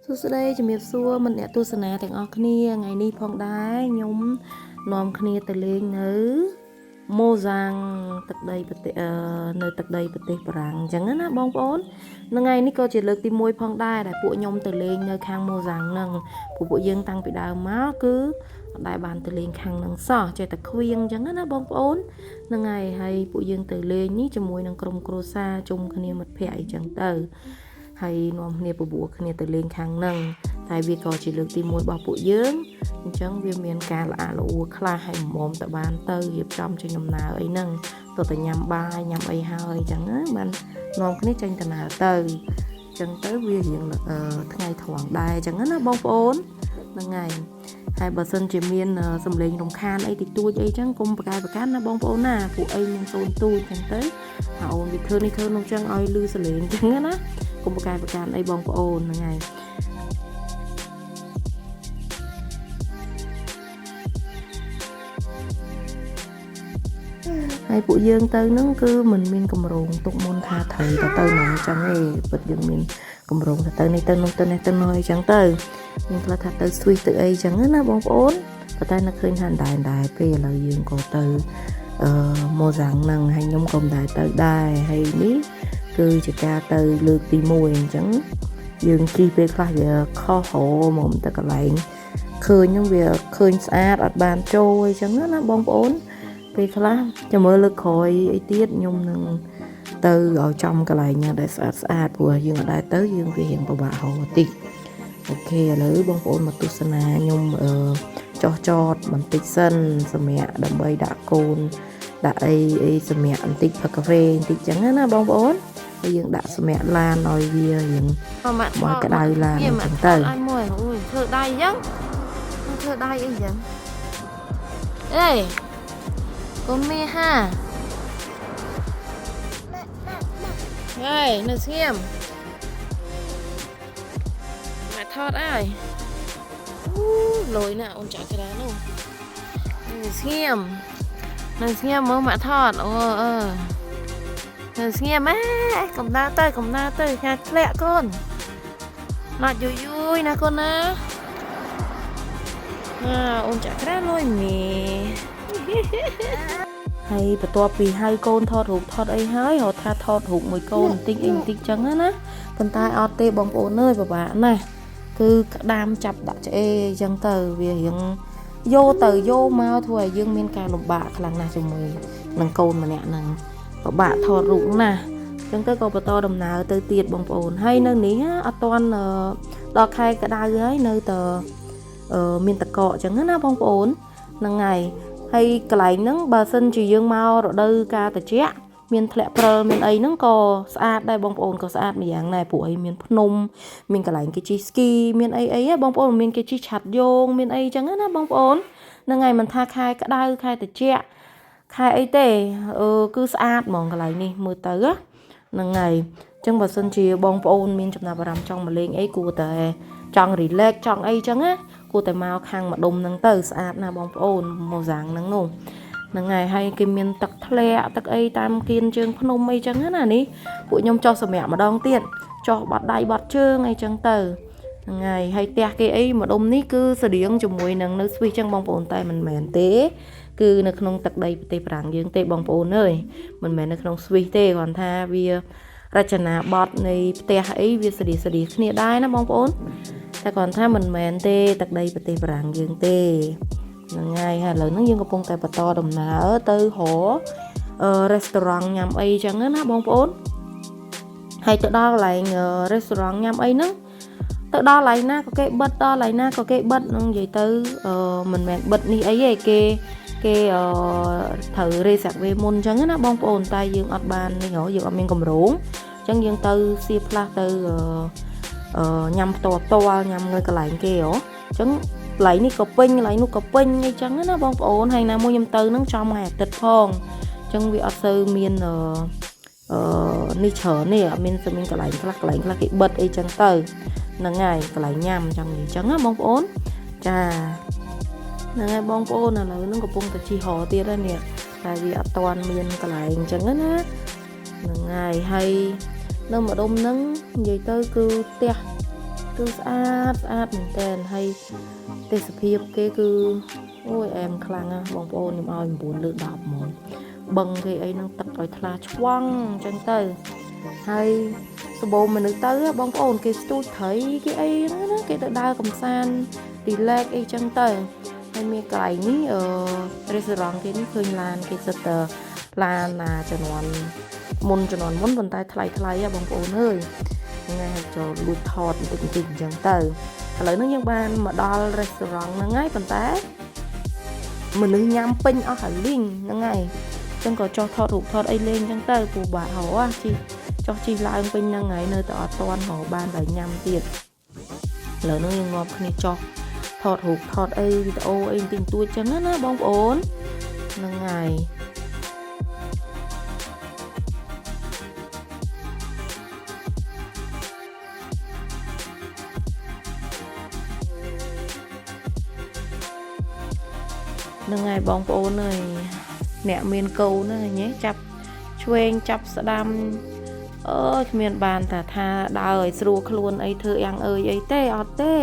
សួស្តីជំរាបសួរមិត្តអ្នកទស្សនាទាំងអស់គ្នាថ្ងៃនេះផងដែរខ្ញុំនាំគ្នាទៅលេងនៅម៉ូសាំងទឹកដីប្រទេសនៅទឹកដីប្រទេសបារាំងអញ្ចឹងណាបងប្អូនថ្ងៃនេះក៏ជាលើកទី1ផងដែរដែលពួកខ្ញុំទៅលេងនៅខាងម៉ូសាំងហ្នឹងពួកយើងតាំងពីដើមមកគឺអត់ដែលបានទៅលេងខាងហ្នឹងសោះចេះតែខ្វៀងអញ្ចឹងណាបងប្អូនហ្នឹងហើយពួកយើងទៅលេងនេះជាមួយនឹងក្រុមគ្រួសារជុំគ្នាមិត្តភ័ក្តិអីចឹងទៅហើយនាំគ្នាបបួលគ្នាទៅលេងខាងហ្នឹងតែវាក៏ជាលើកទី1របស់ពួកយើងអញ្ចឹងវាមានការល្អល្អួខ្លះហើយមុំតបានទៅរៀបចំចេញដំណើរអីហ្នឹងទៅតែញ៉ាំបាយញ៉ាំអីហើយអញ្ចឹងណាបាននាំគ្នាចេញដំណើរទៅអញ្ចឹងទៅវារៀងថ្ងៃត្រង់ដែរអញ្ចឹងណាបងប្អូនហ្នឹងហើយបើសិនជាមានសម្លេងរំខានអីតិចតួចអីចឹងកុំប្រកែប្រកាន់ណាបងប្អូនណាពួកអីមានសូនទូចចឹងទៅហើយអូនវាធ្វើនេះធ្វើនោះចឹងឲ្យលឺសលេងចឹងណាកុំប្រកែប្រកាន់អីបងប្អូនហ្នឹងហើយពួកយើងទៅហ្នឹងគឺមិនមានកម្រងទុកមុនថាត្រូវទៅហ្នឹងអញ្ចឹងឯងពិតយើងមានកម្រងទៅនេះទៅនោះទៅនេះទៅនោះអីចឹងទៅមានខ្លះថាទៅស្វីសទៅអីចឹងណាបងប្អូនប៉ុន្តែនឹកឃើញថាដែរពេលឥឡូវយើងក៏ទៅម៉ូសាំងហ្នឹងហើយខ្ញុំក៏មិនទៅដែរហើយនេះគឺជាការទៅលើកទី1អញ្ចឹងយើងជិះពេលខ្លះវាខុសរហ្មងទៅកន្លែងឃើញហ្នឹងវាឃើញស្អាតអត់បានចូលអីចឹងណាបងប្អូនពេលខ្លះចាំមើលលើកក្រោយអីទៀតខ្ញុំនឹងទៅឲ្យចំកន្លែងណាដែលស្អាតព្រោះយើងអត់ដែរទៅយើងវារៀងពិបាកហៅបន្តិចអូខេឥឡូវបងប្អូនមកទស្សនាខ្ញុំចោះចតបន្តិចសិនសម្រាប់ដើម្បីដាក់កូនដាក់អីសម្រាប់បន្តិចផឹកកាហ្វេបន្តិចចឹងណាបងប្អូនហើយយើងដាក់សម្រាប់ឡានឲ្យវារៀងមកក្តៅឡានចឹងទៅឲ្យមួយអូយធ្វើដៃចឹងធ្វើដៃអីចឹងអេកុំមីហាហើយនៅស្ងៀមមកថតអើយលុយណាអូនចាក់ក្រានោះនៅស្ងៀមមើលមកថតអូនៅស្ងៀមកំដៅទៅញ៉ាធ្លាក់កូនមកយូយណាកូនណាអូនចាក់ក្រាលុយមីហើយបន្ទាប់ពីហៅកូនថតរូបថតអីហើយរត់ថាថតរូបមួយកូនបន្តិចចឹងណាប៉ុន្តែអត់ទេបងប្អូនអើយពិបាកណាស់គឺក្តាមចាប់ដាក់ឆ្អេចឹងទៅវារៀងយកទៅយកមកធ្វើឲ្យយើងមានការលំបាកខ្លាំងណាស់ជាមួយនឹងកូនម្នាក់ហ្នឹងពិបាកថតរូបណាស់ចឹងទៅក៏បន្តដំណើរទៅទៀតបងប្អូនហើយនៅនេះអត់ទាន់ដល់ខែក្តៅហើយនៅតែមានតកកចឹងណាបងប្អូនហ្នឹងហើយកន្លែងហ្នឹងបើសិនជាយើងមករដូវកាលត្រជាក់មានធ្លាក់ព្រិលមានអីហ្នឹងក៏ស្អាតដែរបងប្អូនក៏ស្អាតម្យ៉ាងដែរព្រោះអីមានភ្នំមានកន្លែងគេជិះស្គីមានអីបងប្អូនមានគេជិះឆាត់យោងមានអីចឹងណាបងប្អូនហ្នឹងហើយមិនថាខែក្តៅខែត្រជាក់ខែអីទេគឺស្អាតហ្មងកន្លែងនេះមើលទៅហ្នឹងហើយចឹងបើសិនជាបងប្អូនមានចំណាប់អារម្មណ៍ចង់មកលេងអីគួរតែចង់ relax ចង់អីចឹងណាគួរតែមកខាងម្ដុំហ្នឹងទៅស្អាតណាបងប្អូនម៉ូសាំងហ្នឹងនោះហ្នឹងហើយគេមានទឹកធ្លាក់ទឹកអីតាមគៀនជើងភ្នំអីចឹងណានេះពួកខ្ញុំចុះសម្រាប់ម្ដងទៀតចុះបាត់ដៃបាត់ជើងអីចឹងទៅហ្នឹងហើយផ្ទះគេអីម្ដុំនេះគឺស្តៀងជាមួយនឹងនៅស្វីសចឹងបងប្អូនតែមិនមែនទេគឺនៅក្នុងទឹកដីប្រទេសបារាំងយើងទេបងប្អូនអើយមិនមែននៅក្នុងស្វីសទេគ្រាន់ថាវារចនាបថនៃផ្ទះអីវាស្តៀងគ្នាដែរណាបងប្អូនតែគ្រាន់ថាមិនមែនទេទឹកដីប្រទេសបារាំងយើងទេហ្នឹងហើយឥឡូវហ្នឹងយើងកំពុងតែបន្តដំណើរទៅររេស្តូរ៉ង់ញ៉ាំអីចឹងណាបងប្អូនហើយទៅដល់កន្លែងរេស្តូរ៉ង់ញ៉ាំអីហ្នឹងទៅដល់កន្លែងណាក៏គេបិទដល់កន្លែងណាក៏គេបិទនឹងនិយាយទៅមិនមែនបិទនេះអីទេគេត្រូវរេសាក់វេមុនចឹងណាបងប្អូនតែយើងអត់បាននេះយើងអត់មានកម្រងចឹងយើងទៅសៀផ្លាស់ទៅញ៉ាំផ្ទាល់ញ៉ាំនៅកន្លែងគេចឹងកន្លែងនេះក៏ពេញកន្លែងនោះក៏ពេញអីចឹងណាបងប្អូនហើយណាមួយខ្ញុំទៅនឹងចំថ្ងៃអាទិត្យផងចឹងវាអត់សូវមាននេះច្រើននេះអត់មានកន្លែងខ្លះគេបិទអីចឹងទៅហ្នឹងហើយកន្លែងញ៉ាំចឹងណាបងប្អូនចាហ្នឹងហើយបងប្អូនឥឡូវហ្នឹងកំពុងតែជិះហោទៀតហើយនេះតែវាអត់ទាន់មានកន្លែងចឹងណាហ្នឹងហើយនៅម្ដុំហ្នឹងនិយាយទៅគឺផ្ទះ គឺស្អាតមែនតើហើយទេសភាពគេគឺអូយអែមខ្លាំងណាស់បងប្អូនខ្ញុំឲ្យ9លើ10ហ្មងបឹងគេអីនឹងទឹកឲ្យថ្លាឆ្វង់អញ្ចឹងទៅហើយសបោមនុស្សទៅបងប្អូនគេស្ទូចត្រីគេអីហ្នឹងណាគេទៅដើរកំសាន្តរីឡែកអីចឹងទៅហើយមានកន្លែងនេះrestaurant គេនេះឃើញឡានគេសិតតឡានណាចំនួនមុនប៉ុន្តែថ្លៃហ៎បងប្អូនអើយថ្ងៃចូលលួចថតបន្តិចអញ្ចឹងទៅឥឡូវនេះយើងបានមកដល់ restaurant ហ្នឹងហើយប៉ុន្តែមនុស្សញ៉ាំពេញអស់ហើយលីងហ្នឹងហើយអញ្ចឹងក៏ចោះថតរូបថតអីលេងអញ្ចឹងទៅពូបាទហៅជីចោះជីឡើងពេញហ្នឹងហើយនៅតែអត់តាន់រកបានតែញ៉ាំទៀតឥឡូវនេះយើងងាប់គ្នាចោះថតរូបថតអីវីដេអូអីបន្តិចតួចអញ្ចឹងណាបងប្អូនហ្នឹងហើយហ្នឹងហើយបងប្អូនអើយអ្នកមានកូនហ្នឹងញ៉េចាប់ឆ្វេងចាប់ស្ដាំអើយគ្មានបានថាដើរឲ្យស្រួលខ្លួនអីធ្វើយ៉ាងអើយអីទេអត់ទេ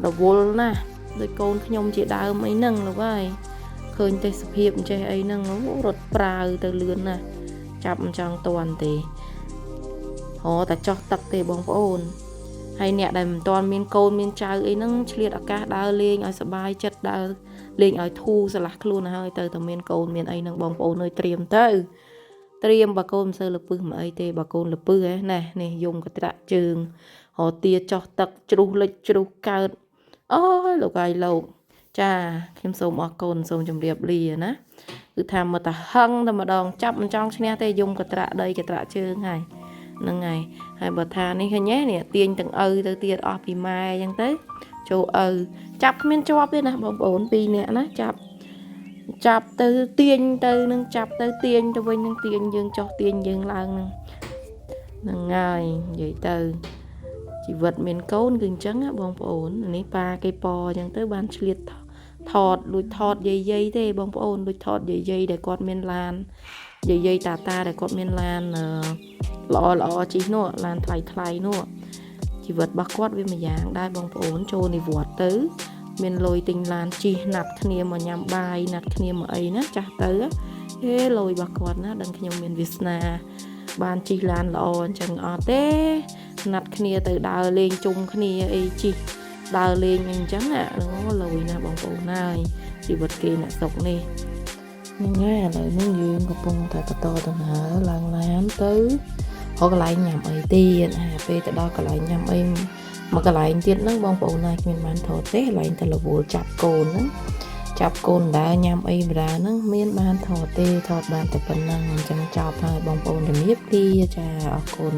រវល់ណាស់ដូចកូនខ្ញុំជាដើមអីហ្នឹងលោកហើយឃើញទេសភាពអញ្ចេះអីហ្នឹងរត់ប្រាវទៅលឿនណាស់ចាប់មិនចង់តន់ទេតែចោះទឹកទេបងប្អូនហើយអ្នកដែលមិនទាន់មានកូនមានចៅអីហ្នឹងឆ្លៀតឱកាសដើរលេងឲ្យសប្បាយចិត្តដើរលេងឲ្យធូរស្រឡះខ្លួនហើយទៅតែមានកូនមានអីហ្នឹងបងប្អូនអើយត្រៀមបើកូនមិនសូវលពឹសមកអីទេបើកូនលពឹសណានេះយំកត្រាក់ជើងទាចោះទឹកជ្រុះលិចជ្រុះកើតអូយលោកហើយលោកចាខ្ញុំសូមអរគុណសូមជម្រាបលាណាគឺថាមកតែហឹងតែម្ដងចាប់មិនចង់ឈ្នះទេយំកត្រាក់ដីកត្រាក់ជើងហើយហ្នឹងហើយបើថានេះឃើញទេនេះទាញទាំងឪទៅទៀតអស់ពីម៉ែអញ្ចឹងទៅចូលឪចាប់គ្មានជាប់ទេណាបងប្អូន2នាក់ណាចាប់ទៅទាញទៅនឹងចាប់ទៅទាញទៅវិញនឹងទាញយើងចុះទាញយើងឡើងហ្នឹងហើយនិយាយទៅជីវិតមានកូនគឺអញ្ចឹងណាបងប្អូននេះប៉ាគេប៉អញ្ចឹងទៅបានឆ្លៀតថតលួចថតយាយទេបងប្អូនលួចថតយាយដែលគាត់មានឡានយាយតាដែលគាត់មានឡានល្អជិះនោះឡានថ្លៃនោះជីវិតរបស់គាត់វាមួយយ៉ាងដែរបងប្អូនចូលនិវត្តន៍ទៅមានលុយទិញឡានជិះណាត់គ្នាមកញ៉ាំបាយណាត់គ្នាមកអីណាចាស់ទៅហេលុយរបស់គាត់ណាដឹងខ្ញុំមានវាសនាបានជិះឡានល្អអញ្ចឹងអត់ទេណាត់គ្នាទៅដើរលេងជុំគ្នាអីជិះដើរលេងអីអញ្ចឹងណាលុយណាបងប្អូនហើយជីវិតគេអ្នកស្រុកនេះហ្នឹងហើយឥឡូវនេះយើងកំពុងតែបន្តដំណើរឡើងឡានទៅកន្លែងញ៉ាំអីទៀតពេលទៅដល់កន្លែងញ៉ាំអីមកកន្លែងទៀតហ្នឹងបងប្អូនណាគ្មានបានថតទេកន្លែងទៅរវល់ចាប់កូនហ្នឹងចាប់កូនដើរញ៉ាំអីបណ្ដាហ្នឹងមានបានថតទេថតបានតែប៉ុណ្ណឹងអញ្ចឹងចប់ហើយបងប្អូនជំរាបលាចាអរគុណ